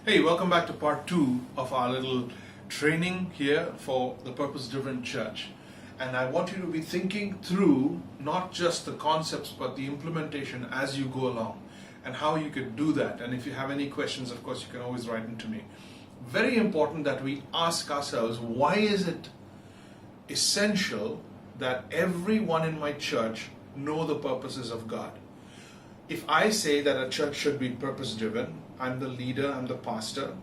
Hey, welcome back to part 2 of our little training here for the Purpose Driven Church. And I want you to be thinking through not just the concepts but the implementation as you go along and how you could do that. And if you have any questions, of course, you can always write them to me. Very important that we ask ourselves, why is it essential that everyone in my church know the purposes of God? If I say that a church should be purpose driven, I'm the leader, I'm the pastor,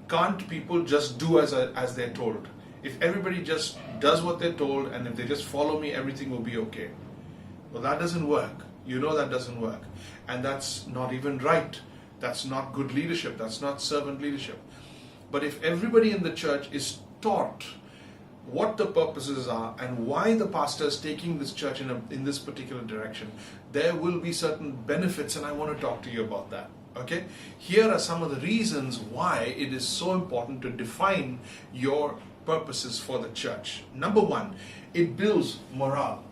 can't people just do as they're told? If everybody just does what they're told and if they just follow me, everything will be okay. Well, that doesn't work. You know that doesn't work. And that's not even right. That's not good leadership. That's not servant leadership. But if everybody in the church is taught what the purposes are and why the pastor is taking this church in this particular direction, there will be certain benefits, and I want to talk to you about that. Okay? Here are some of the reasons why it is so important to define your purposes for the church. Number one, it builds morale.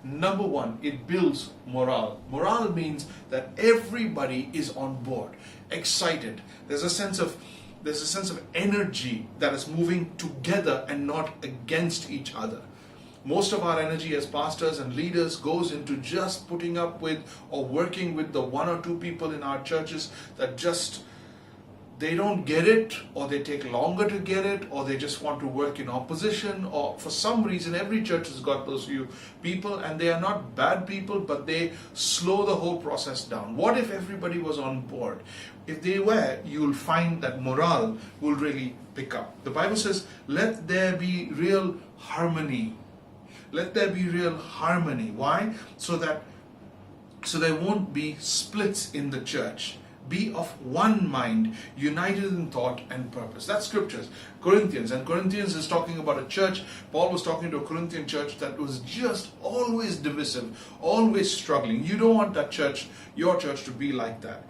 It builds morale. Morale means that everybody is on board, excited. There's a sense of energy that is moving together and not against each other. Most of our energy as pastors and leaders goes into just putting up with or working with the one or two people in our churches that just they don't get it, or they take longer to get it, or they just want to work in opposition, or for some reason every church has got those few people, and they are not bad people, but they slow the whole process down. What if everybody was on board? If they were, you'll find that morale will really pick up. The Bible says, let there be real harmony. Let there be real harmony. Why? So there won't be splits in the church. Be of one mind, united in thought and purpose. That's scriptures. Corinthians is talking about a church. Paul was talking to a Corinthian church that was just always divisive, always struggling. You don't want that church, your church, to be like that.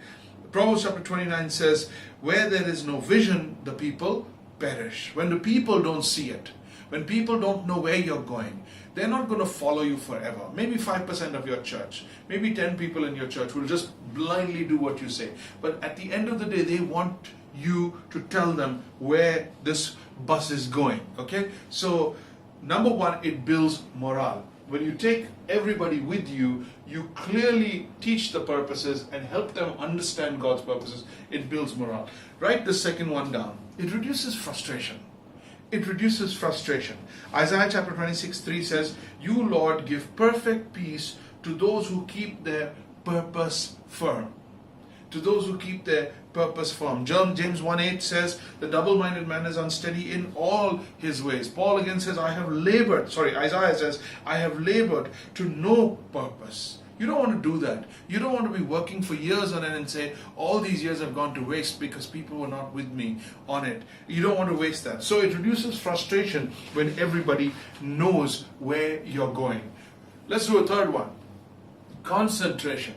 Proverbs chapter 29 says, where there is no vision, the people perish. When the people don't see it, when people don't know where you're going, they're not going to follow you forever. Maybe 5% of your church, maybe 10 people in your church will just blindly do what you say. But at the end of the day, they want you to tell them where this bus is going. Okay? So, number one, it builds morale. When you take everybody with you, you clearly teach the purposes and help them understand God's purposes. It builds morale. Write the second one down. It reduces frustration. Isaiah chapter 26:3 says, you, Lord, give perfect peace to those who keep their purpose firm. James 1:8 says, the double-minded man is unsteady in all his ways. Paul again says, Isaiah says, I have labored to no purpose. You don't want to do that. You don't want to be working for years on it and say, all these years have gone to waste because people were not with me on it. You don't want to waste that. So it reduces frustration when everybody knows where you're going. Let's do a third one. Concentration.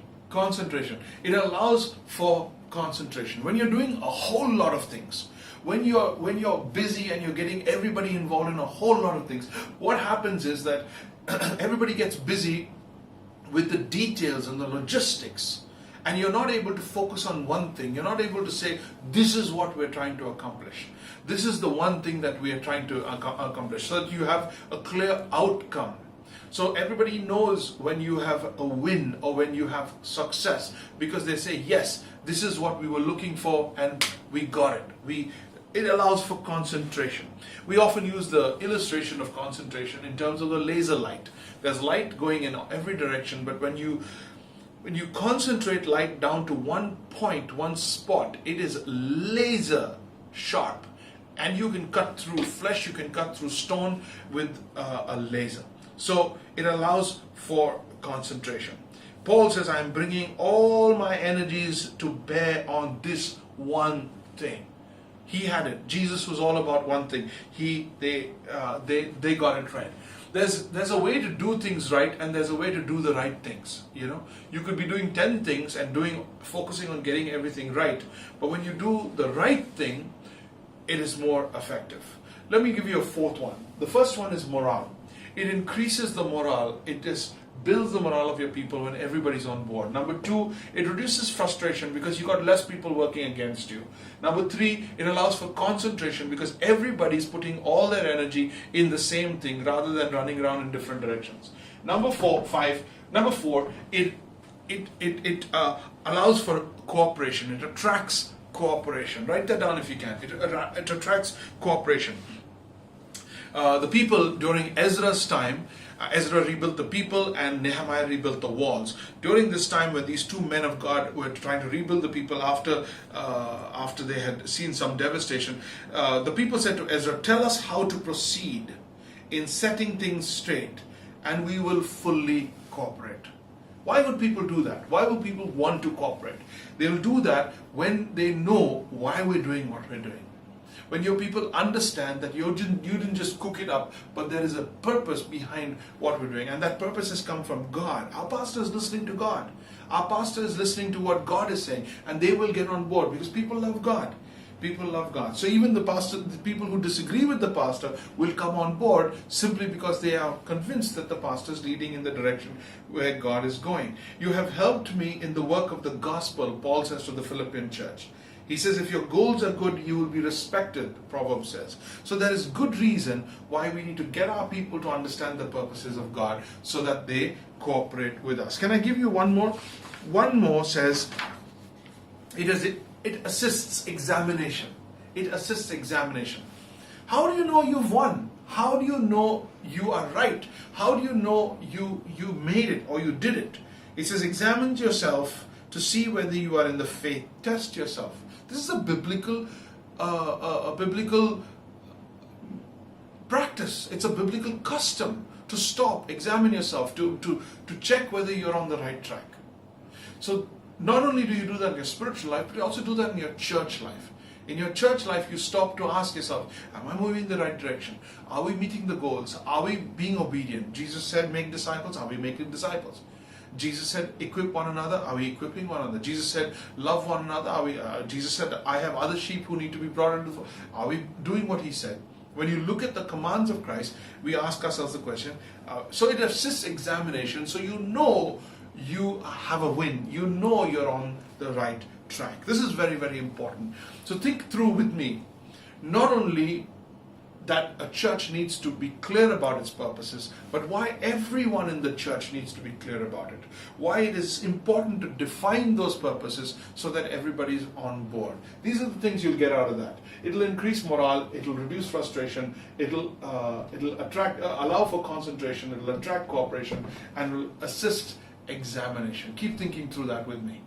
It allows for concentration. When you're doing a whole lot of things, when you're busy and you're getting everybody involved in a whole lot of things, what happens is that everybody gets busy with the details and the logistics, and you're not able to focus on one thing. You're not able to say, this is what we're trying to accomplish. This is the one thing that we are trying to accomplish, so that you have a clear outcome. So everybody knows when you have a win or when you have success, because they say, yes, this is what we were looking for and we got it. It allows for concentration. We often use the illustration of concentration in terms of the laser light. There's light going in every direction, but when you concentrate light down to one point, one spot, it is laser sharp. And you can cut through flesh, you can cut through stone with a laser. So it allows for concentration. Paul says, I'm bringing all my energies to bear on this one thing. He had it. Jesus was all about one thing. They got it right. There's a way to do things right, and there's a way to do the right things. You could be doing 10 things and focusing on getting everything right. But when you do the right thing, it is more effective. Let me give you a fourth one. The first one is morale. It increases the morale. It is builds the morale of your people when everybody's on board. Number two, it reduces frustration because you got less people working against you. Number three, it allows for concentration because everybody's putting all their energy in the same thing rather than running around in different directions. Number four, it allows for cooperation. It attracts cooperation. Write that down if you can. It attracts cooperation. The people during Ezra's time, Ezra rebuilt the people and Nehemiah rebuilt the walls. During this time when these two men of God were trying to rebuild the people after they had seen some devastation, the people said to Ezra, "Tell us how to proceed in setting things straight and we will fully cooperate." Why would people do that? Why would people want to cooperate? They'll do that when they know why we're doing what we're doing. When your people understand that you didn't just cook it up, but there is a purpose behind what we're doing. And that purpose has come from God. Our pastor is listening to God. Our pastor is listening to what God is saying. And they will get on board because people love God. People love God. So even the people who disagree with the pastor will come on board simply because they are convinced that the pastor is leading in the direction where God is going. You have helped me in the work of the gospel, Paul says to the Philippian church. He says, if your goals are good, you will be respected, Proverbs says. So there is good reason why we need to get our people to understand the purposes of God so that they cooperate with us. Can I give you one more? One more says, it assists examination. It assists examination. How do you know you've won? How do you know you are right? How do you know you made it or you did it? It says, examine yourself to see whether you are in the faith. Test yourself. This is a biblical practice. It's a biblical custom to stop, examine yourself, to check whether you're on the right track. So not only do you do that in your spiritual life, but you also do that in your church life. In your church life, you stop to ask yourself, am I moving in the right direction? Are we meeting the goals? Are we being obedient? Jesus said, make disciples. Are we making disciples? Jesus said, equip one another. Are we equipping one another? Jesus said, love one another. Jesus said, I have other sheep who need to be brought into the fold. Are we doing what he said? When you look at the commands of Christ, we ask ourselves the question. So it assists examination. So you know you have a win. You know you're on the right track. This is very, very important. So think through with me. Not only that a church needs to be clear about its purposes, but why everyone in the church needs to be clear about it. Why it is important to define those purposes so that everybody is on board. These are the things you'll get out of that. It'll increase morale, it'll reduce frustration, it'll allow for concentration, it'll attract cooperation, and will assist examination. Keep thinking through that with me.